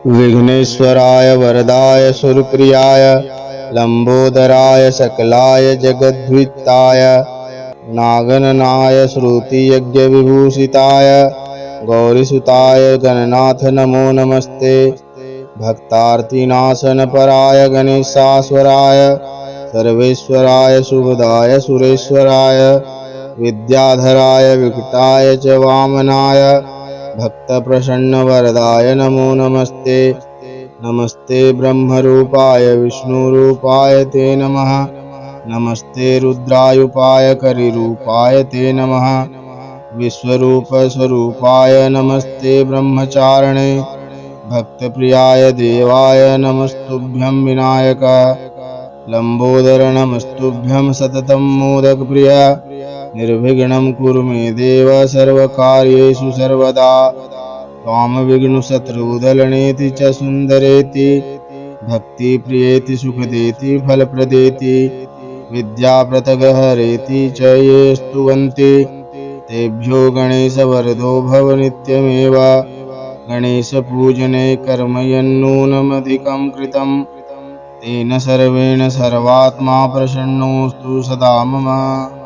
विघ्नेश्वराय वरदाय सुरप्रियाय लंबोदराय सकलाय जगद्वित्ताय नागननाय श्रुतियज्ञविभूषिताय गौरीसुताय गणनाथ नमो नमस्ते। भक्तार्तिनाशनपराय गणेशाश्वराय सर्वेश्वराय शुभदाय सुरेश्वराय विद्याधराय विकटाय च वामनाय भक्तप्रसन्नवरदाय नमो नमस्ते। नमस्ते ब्रह्मरूपाय विष्णुरूपाय ते नमः। नमस्ते रुद्रायुपाय करिरूपाय ते नमः। विश्वरूप स्वरूपाय नमस्ते ब्रह्मचारिणे भक्तप्रियाय देवाय नमस्तुभ्यं विनायक लंबोदर नमस्तुभ्यं सततं मोदकप्रिय निर्विघ्नं कुरु मे देव सर्वकार्येषु सर्वदा। त्वां विघ्नशत्रुदलनेति च सुन्दरेति भक्तिप्रियेति सुखदेति फलप्रदेति विद्याप्रतगहरेति च ये स्तुवन्ति तेभ्यो गणेशवरदो भव नित्यमेव। गणेशपूजने कर्म यन्नूनमधिकं कृतं तेन सर्वेण सर्वात्मा प्रसन्नोऽस्तु सदा मम।